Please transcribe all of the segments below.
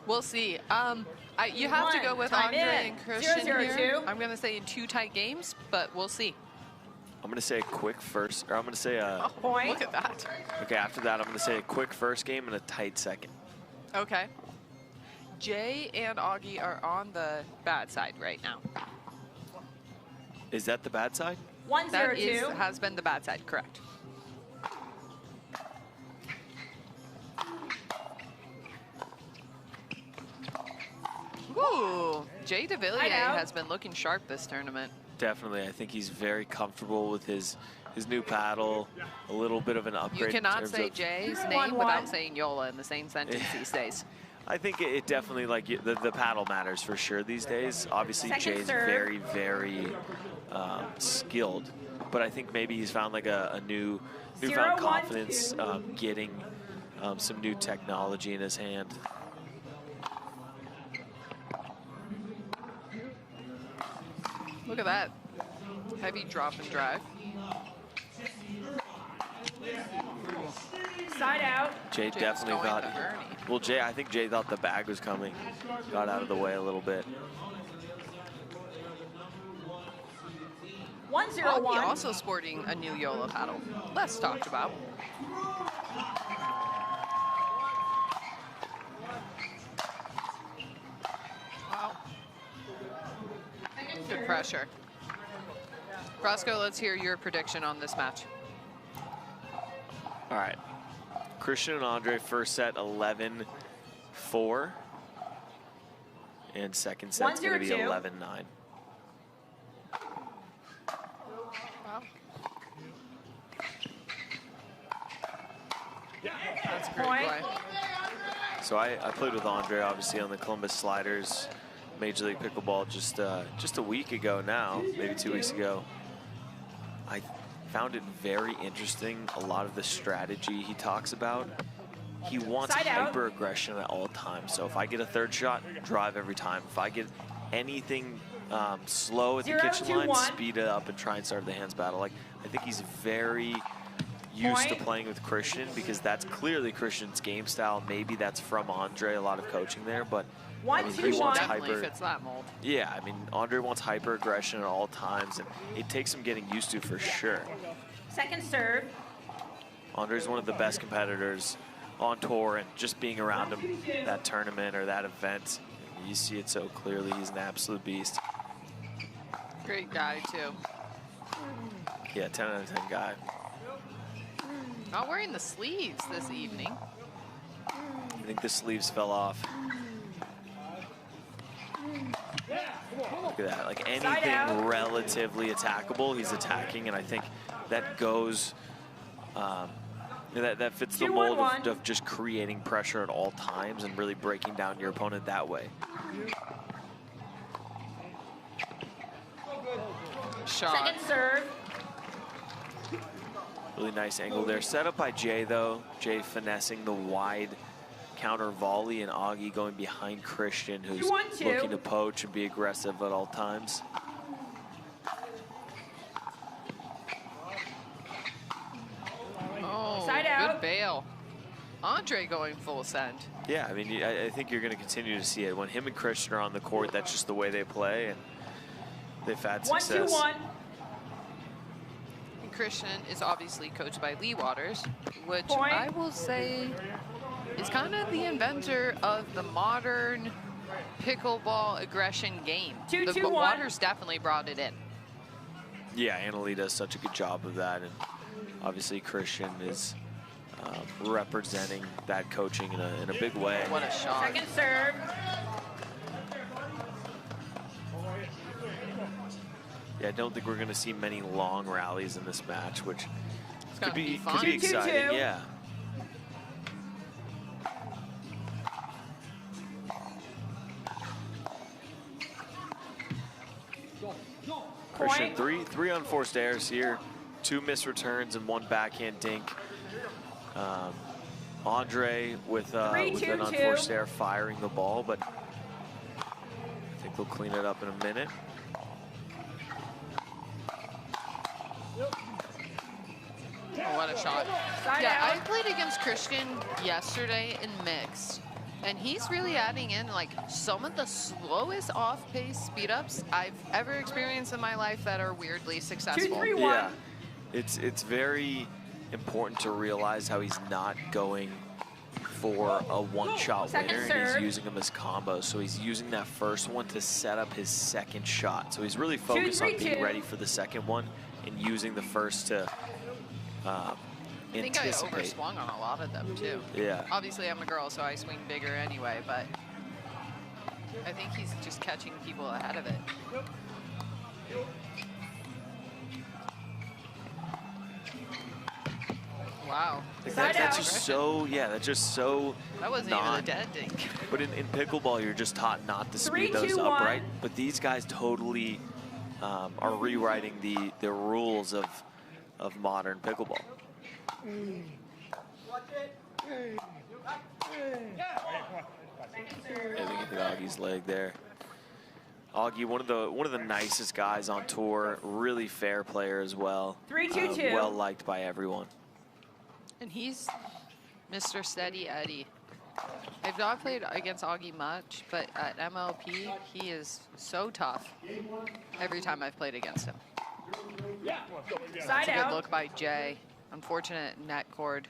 We'll see. You have to go with Andrei and Christian here. I'm going to say in 2 tight games, but we'll see. I'm going to say a quick first, or I'm going to say a... point. Look at that. Okay, after that, I'm going to say a quick first game and a tight second. Okay. Jay and Augie are on the bad side right now. Is that the bad side? 1-0-2. That has been the bad side, correct. Ooh, Jay Devilliers has been looking sharp this tournament. Definitely. I think he's very comfortable with his new paddle, a little bit of an upgrade. You cannot say Jay's name without saying Yola in the same sentence these days. I think it definitely, like, the paddle matters for sure these days. Obviously, Jay's very, very skilled, but I think maybe he's found like a newfound confidence getting some new technology in his hand. Look at that. Heavy drop and drive. Side out. Jay definitely thought, well, I think Jay thought the bag was coming. Got out of the way a little bit. 1-0-1. Augie also sporting a new Yola paddle. Less talked about. Wow. Good pressure. Roscoe, let's hear your prediction on this match. All right. Christian and Andrei, first set 11-4. And second set's going to be 11-9. Wow. That's a great play. So I played with Andrei, obviously, on the Columbus Sliders Major League Pickleball just a week ago now, maybe 2 weeks ago. I found it very interesting, a lot of the strategy he talks about. He wants hyper aggression at all times. So if I get a third shot, drive every time. If I get anything slow at the kitchen line, speed it up and try and start the hands battle. Like, I think he's very used to playing with Christian because that's clearly Christian's game style. Maybe that's from Andrei, a lot of coaching there, but I mean, he wants definitely fits that mold. Yeah, I mean, Andrei wants hyper aggression at all times, and it takes him getting used to for sure. Second serve. Andrei's one of the best competitors on tour, and just being around him that tournament or that event, you see it so clearly. He's an absolute beast. Great guy, too. Yeah, 10 out of 10 guy. Not wearing the sleeves this evening. I think the sleeves fell off. Look at that, like anything relatively attackable, he's attacking, and I think that goes, that fits the mold of just creating pressure at all times and really breaking down your opponent that way. Shot. Second serve. Really nice angle there. Set up by Jay, though. Jay finessing the wide counter volley, and Augie going behind Christian, who's looking to poach and be aggressive at all times. Oh, good bail. Andrei going full send. Yeah, I mean, I think you're going to continue to see it. When him and Christian are on the court, that's just the way they play, and they've had success. 1-2-1. Christian is obviously coached by Lee Waters, which I will say is kind of the inventor of the modern pickleball aggression game. The Waters definitely brought it in. Yeah, Annalie does such a good job of that, and obviously Christian is representing that coaching in a big way. What a shot. Second serve. Yeah, I don't think we're going to see many long rallies in this match, which could be fun. Exciting. Yeah. Christian, three unforced errors here, 2 missed returns and 1 backhand dink. Andrei with an unforced error firing the ball, but I think they'll clean it up in a minute. Oh, what a shot. Yeah, I played against Christian yesterday in mixed. And he's really adding in like some of the slowest off-pace speed-ups I've ever experienced in my life that are weirdly successful. 2-3-1. Yeah, it's very important to realize how he's not going for a one-shot winner, and he's using them as combos. So he's using that first one to set up his second shot. So he's really focused on being ready for the second one and using the first to I think I overswung on a lot of them too. Yeah. Obviously I'm a girl, so I swing bigger anyway, but I think he's just catching people ahead of it. Wow. That's just so, that's just so That wasn't even a dead dink. But in pickleball, you're just taught not to speed those up, right? But these guys totally are rewriting the rules of modern pickleball. I think hit Augie's leg there. Augie, one of the nicest guys on tour, really fair player as well. 3-2-2. Well liked by everyone. And he's Mr. Steady Eddie. I've not played against Augie much, but at MLP, he is so tough every time I've played against him. Side That's a out. good look by Jay. Unfortunate net cord.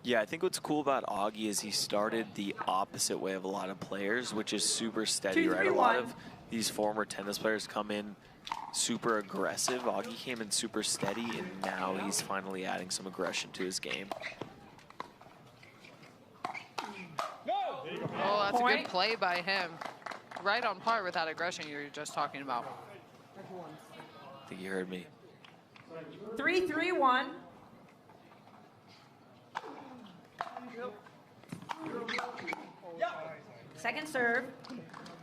Yeah, I think what's cool about Augie is he started the opposite way of a lot of players, which is super steady, right? A lot of these former tennis players come in super aggressive. Augie came in super steady, and now he's finally adding some aggression to his game. Oh, that's a good play by him. Right on par with that aggression you were just talking about. I think you heard me. 3-3-1. Second serve.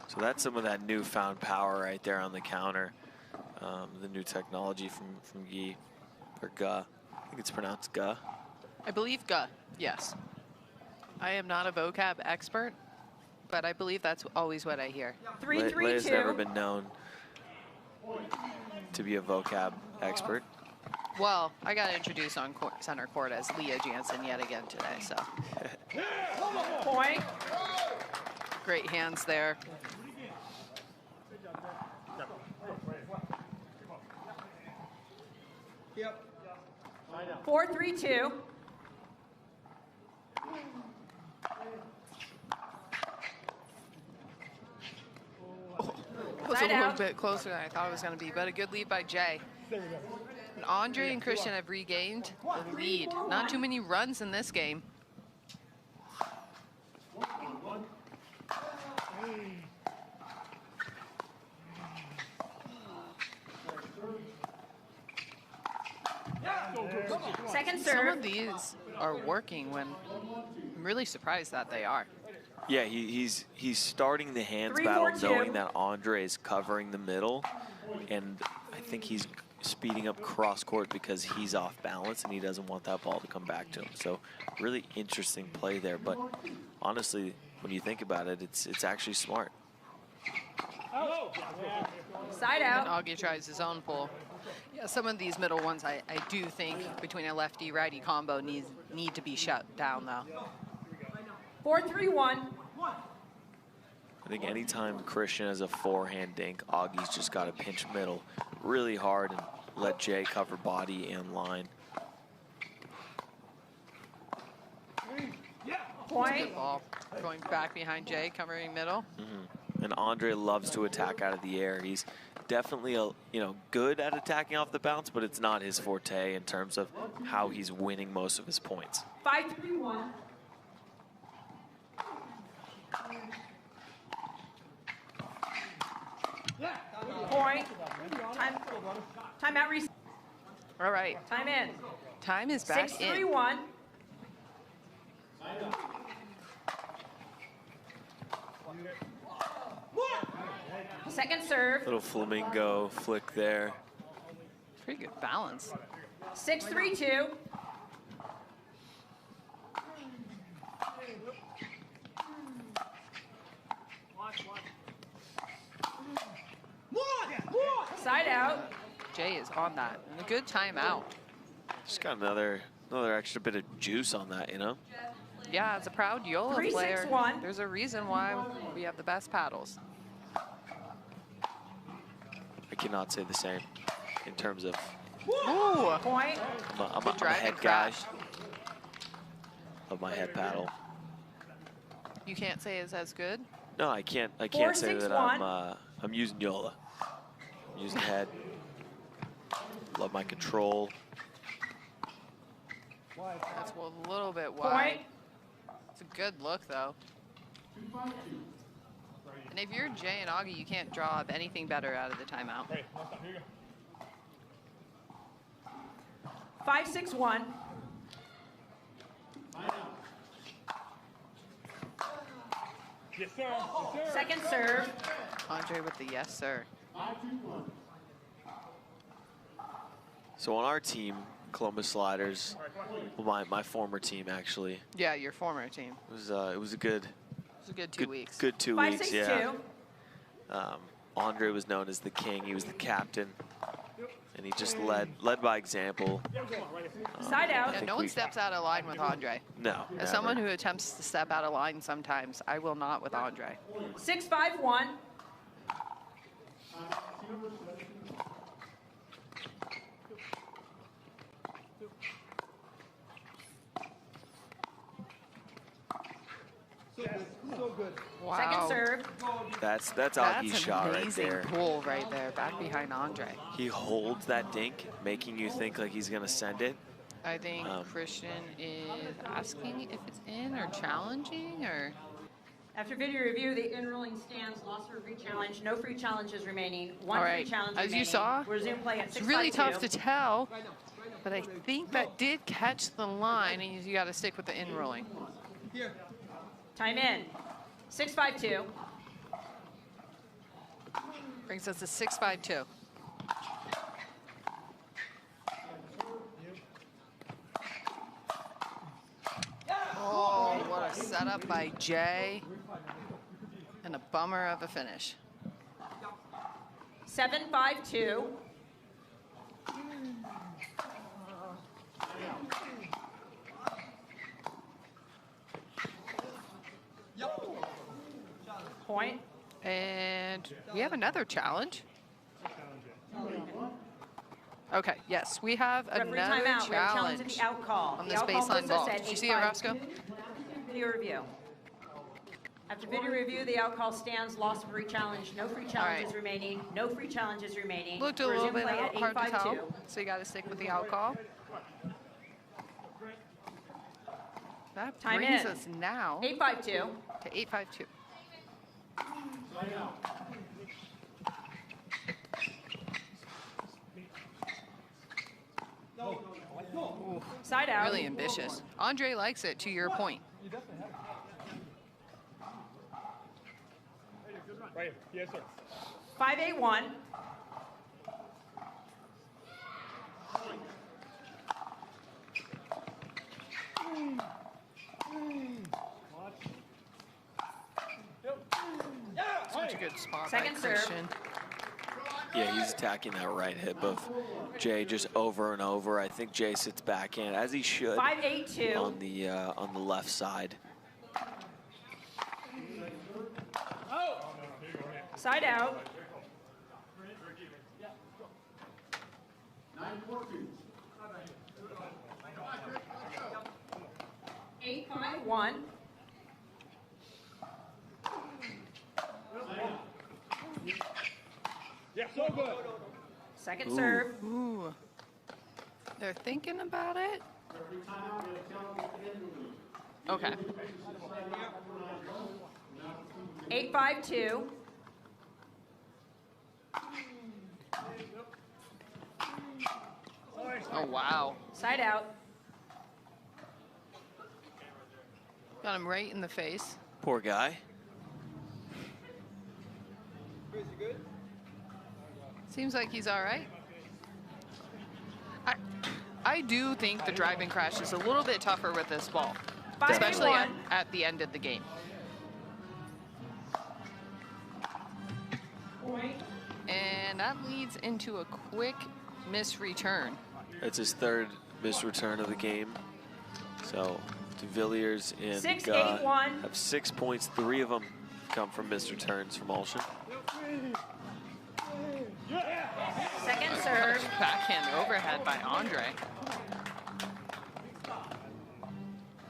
So that's some of that newfound power right there on the counter. The new technology from Ge, or Ga. I think it's pronounced Ga. I believe Ga, yes. I am not a vocab expert, but I believe that's always what I hear. 3-3-2. Leia's never been known to be a vocab expert. Well, I got introduced on center court as Leah Jansen yet again today, so. Point. Great hands there. Yep. 4-3-2. It was a little bit closer than I thought it was going to be, but a good lead by Jay. And Andrei and Christian have regained the lead. Not too many runs in this game. Second Some serve. of these are working when I'm really surprised that they are. Yeah, he's starting the hands 3-4-2. battle knowing that Andrei is covering the middle, and I think he's speeding up cross court because he's off balance and he doesn't want that ball to come back to him. So really interesting play there, but honestly, when you think about it, it's actually smart. Side out. And Augie tries his own pull. Yeah, some of these middle ones I do think between a lefty-righty combo need to be shut down though. 4-3-1. I think anytime Christian has a forehand dink, Augie's just got to pinch middle really hard and let Jay cover body and line. Point. Good ball. Going back behind Jay, covering middle. And Andrei loves to attack out of the air. He's definitely good at attacking off the bounce, but it's not his forte in terms of how he's winning most of his points. 5-3-1. Point. Time out. All right. Time in. Time is back in. 6-3-1. Second serve. Little flamingo flick there. Pretty good balance. 6-3-2. Side out. Jay is on that. And a good timeout. Just got another extra bit of juice on that, you know? yeah, as a proud YOLA 3, player, 6, 1. there's a reason why we have the best paddles. I cannot say the same in terms of Ooh. Point. I'm a driving head guy crash. of my head paddle. You can't say it's as good? No, I can't 4, say 6, that 1. I'm using YOLA. I'm using head. Love my control. That's a little bit wide. Point. It's a good look, though. And if you're Jay and Augie, you can't draw up anything better out of the timeout. 5, 6, 1. Yes, sir. Yes, sir. Second serve. Andrei with the yes, sir. So on our team, Columbus Sliders, well, my former team actually, Yeah, your former team. it was a good It was a good 2 weeks. good 2 5, weeks. 6, Yeah. 2. Andrei was known as the king. He was the captain, and he just led by example. Side out. Yeah, think no one we- steps out of line with Andrei. No, never. As someone who attempts to step out of line sometimes, I will not with Andrei. 6, 5, 1. So good. Wow. Second serve. That's That's Augie's an shot right amazing there. pull right there, back behind Andrei. He holds that dink, making you think like he's gonna send it. I think Christian is asking if it's in or challenging or... After video review, the in-rolling stands lost for free challenge. No free challenges remaining. One All free right, challenge as remaining. you saw, Resume play at It's 6, really 5, tough 2. to tell, but I think that did catch the line, and you got to stick with the in-rolling. Time in. 6, 5, 2. Brings us to 6-5-2. Oh, what a setup by Jay. And a bummer of a finish. 7, 5, 2. Point. And we have another challenge. Okay, yes, we have Referee another timeout. We have a challenge challenge at the out call. on The this out call baseline puts ball. us at Did you see it, 8-5. Roscoe? Video review. After video review, the out call stands lost free challenge. No free challenges right. remaining. No free challenges remaining. Looked a little Resume bit play at hard to 8-5-2. tell, so you got to stick with the out call. That Time brings in. us now 8-5-2. to 8-5-2. Side out. Really ambitious. Andrei likes it, to your point. Right here. Yes, sir. 5-8-1. Such a good spot Second by serve. Christian. Yeah, he's attacking that right hip of Jay just over and over. I think Jay sits back in, as he should, 5-8-2. on the left side. Side out. 8-5-1. Yeah, so good. Second serve. Ooh. They're thinking about it. Okay. 8-5-2. Oh, wow. Side out. Got him right in the face. Poor guy. Seems like he's all right. I do think the driving crash is a little bit tougher with this ball, 5-8-1. especially at the end of the game. And that leads into a quick miss return. It's his third missed return of the game. So Devilliers and 6-8-1. have 6 points. 3 of them come from Mr. Turns from Alshon. Second serve. Backhand overhead by Andrei.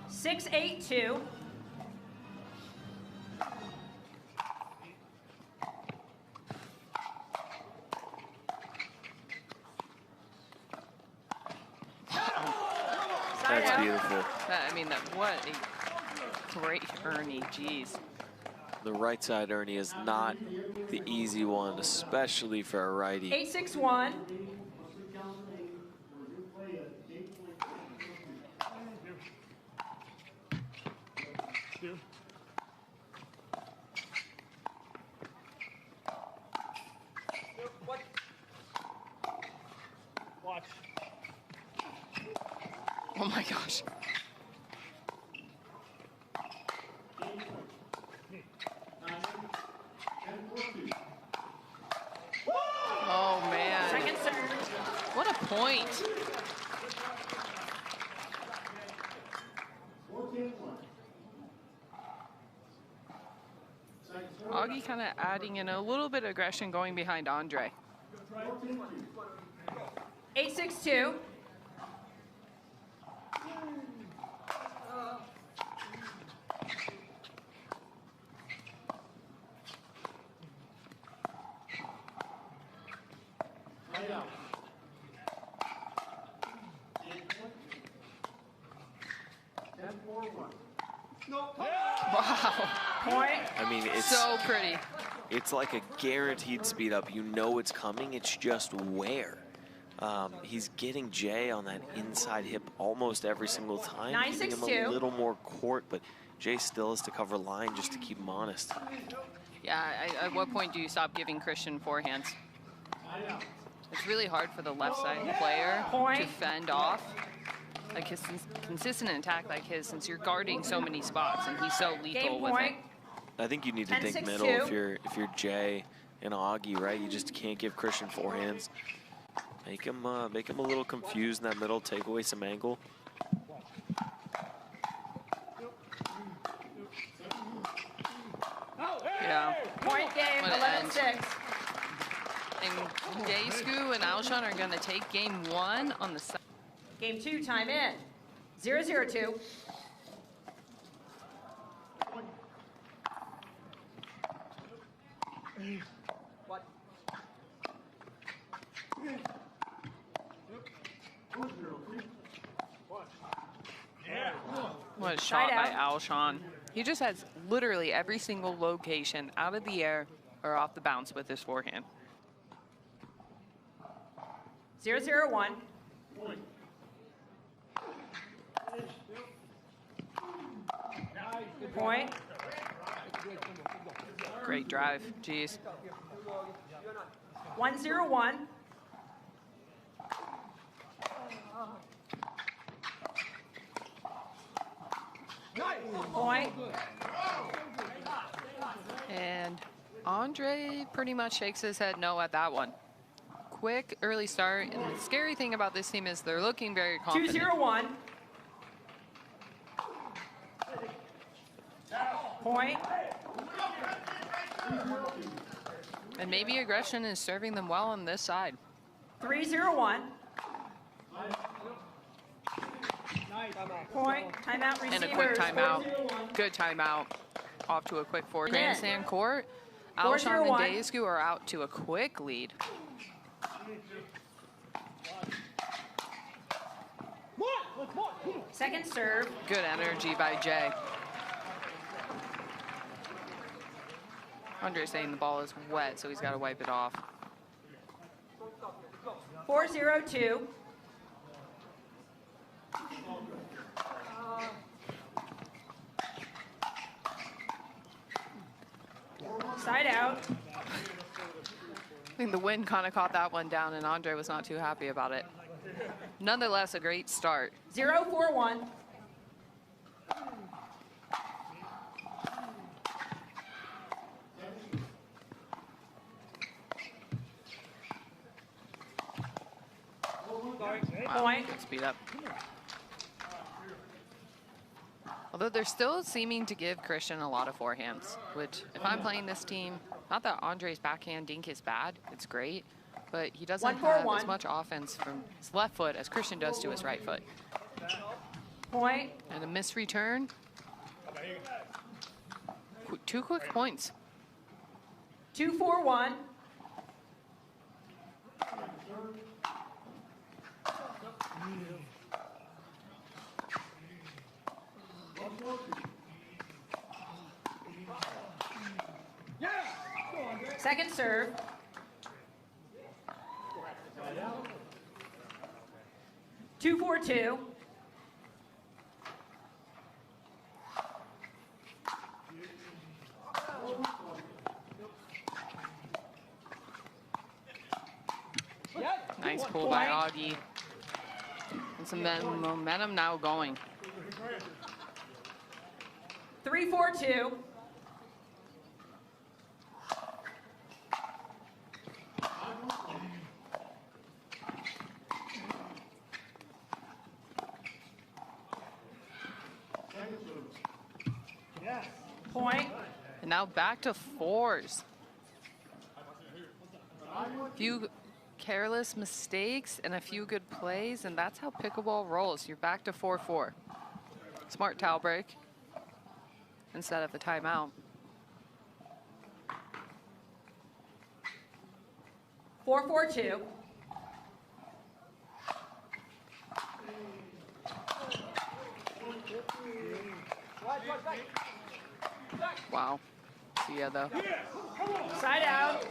6-8-2. That's beautiful. I mean, what a great Ernie, geez. The right side Ernie is not the easy one, especially for a righty. 8-6-1. Watch. Oh my gosh. Oh man. Second serve. What a point. Augie kind of adding in a little bit of aggression going behind Andrei. 8-6-2. Wow. Point. I mean, it's So pretty. It's like a guaranteed speed up. You know it's coming. It's just where. He's getting Jay on that inside hip almost every single time, giving him a 9-6-2. little more court, but Jay still has to cover line just to keep him honest. Yeah, at what point do you stop giving Christian forehands? It's really hard for the left side player to fend off like his consistent attack like his, since you're guarding so many spots and he's so lethal with it. I think you need to think 10-6-2. middle if you're Jay and Augie, right? You just can't give Christian forehands. Make him a little confused in that middle. Take away some angle. Yeah. Point game, What an end. 11-6. And Daescu and Alshon are going to take game 1 on the side. Game 2, time in. 0-0-2. What a shot by Alshon. He just has literally every single location out of the air or off the bounce with his forehand. 0-0-1. Point. Great drive. Jeez. 1-0-1. Point. And Andrei pretty much shakes his head no at that one. Quick early start, and the scary thing about this team is they're looking very confident. 2-0-1. Point. And maybe aggression is serving them well on this side. 3-0-1. Point. Timeout receivers. And a quick timeout. Good timeout. Off to a quick forward. Grandstand court. Alshon and Daescu are out to a quick lead. Second serve. Good energy by Jay. Andrei's saying the ball is wet, so he's got to wipe it off. 4-0-2. Side out. I think the wind kind of caught that one down, and Andrei was not too happy about it. Nonetheless, a great start. 0-4-1. Wow, Point. good speed up. Although they're still seeming to give Christian a lot of forehands, which if I'm playing this team, not that Andrei's backhand dink is bad, it's great, but he doesn't have as much offense from his left foot as Christian does to his right foot. Point. And a missed return. 2 quick points. 2-4-1. Second serve. Two, 4-2. Nice pull by Augie. And some momentum now going. 3-4-2. Point. And now back to 4s. A few careless mistakes and a few good plays, and that's how pickleball rolls. You're back to 4-4. Smart towel break instead of a timeout. 4-4-2. Wow. See ya though. Side out.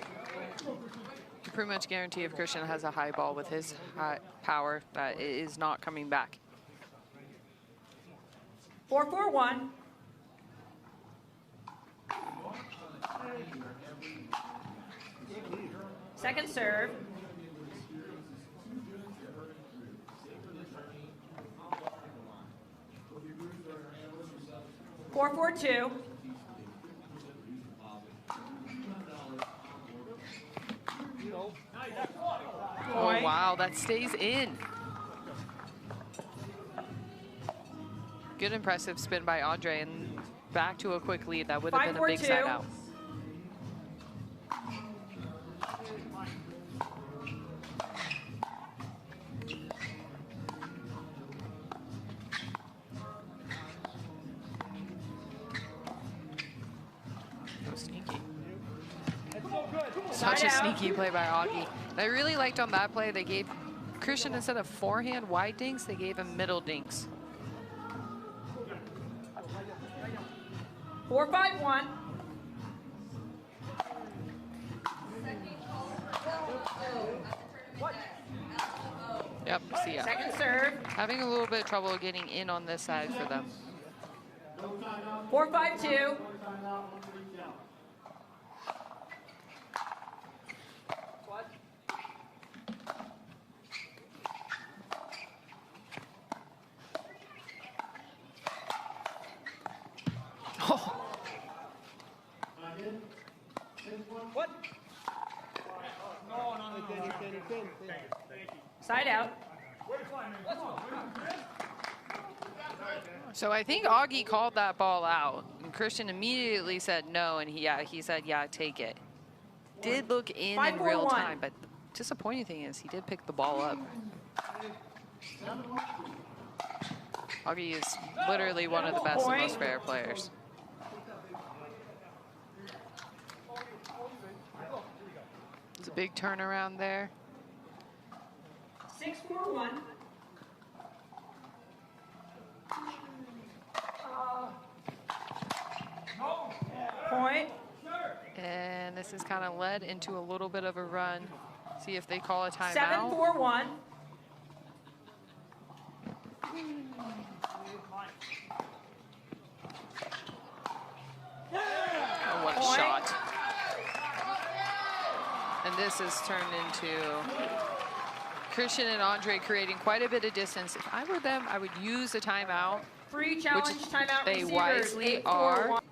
You pretty much guarantee if Christian has a high ball with his high power that it is not coming back. 4-4-1. Second serve. Four, 4-2. Oh, wow, that stays in. Good impressive spin by Andrei, and back to a quick lead. That would have been a big side out. Such a sneaky play by Augie. And I really liked on that play, they gave Christian, instead of forehand wide dinks, they gave him middle dinks. 4-5-1. Yep, see ya. Second serve. Having a little bit of trouble getting in on this side for them. 4-5-2. What? Side out. So I think Augie called that ball out, and Christian immediately said no, and he said, yeah, take it. Did look in real time, but the disappointing thing is he did pick the ball up. Augie is literally one of the best and most fair players. It's a big turnaround there. 6-4-1. Point. And this is kind of led into a little bit of a run. See if they call a timeout. 7-4-1. Oh, what a shot. And this has turned into Christian and Andrei creating quite a bit of distance. If I were them, I would use a timeout. Free challenge timeout they receivers. wisely are. All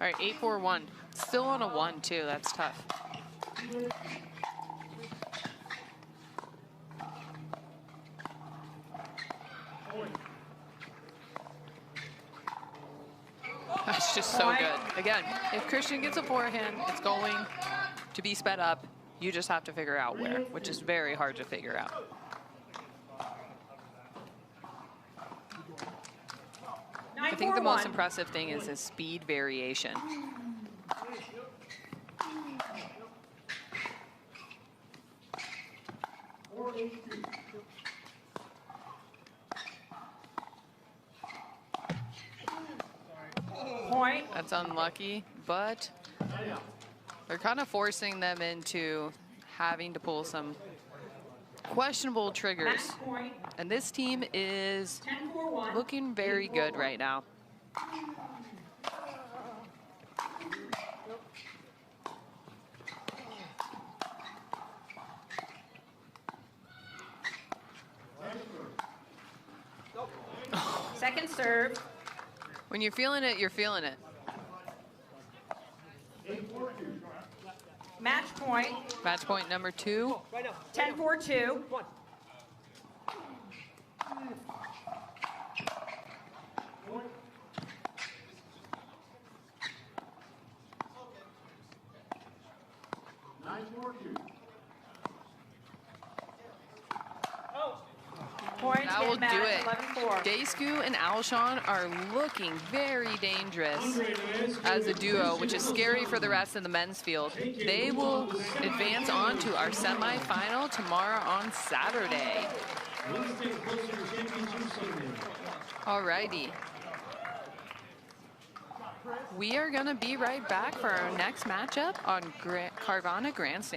right, 8-4-1. Still on a 1, too. That's tough. Again, if Christian gets a forehand, it's going to be sped up. You just have to figure out where, which is very hard to figure out. I think the most impressive thing is his speed variation. Point. That's unlucky, but they're kind of forcing them into having to pull some questionable triggers. And this team is looking very good right now. Second serve. When you're feeling it, you're feeling it. Match point. Match point number 2. 10-4-2. Points That will do it. 11-4. Daescu and Alshon are looking very dangerous as a duo, which is scary for the rest of the men's field. They will advance on to our semifinal tomorrow on Saturday. Alrighty. We are going to be right back for our next matchup on Carvana Grandstand.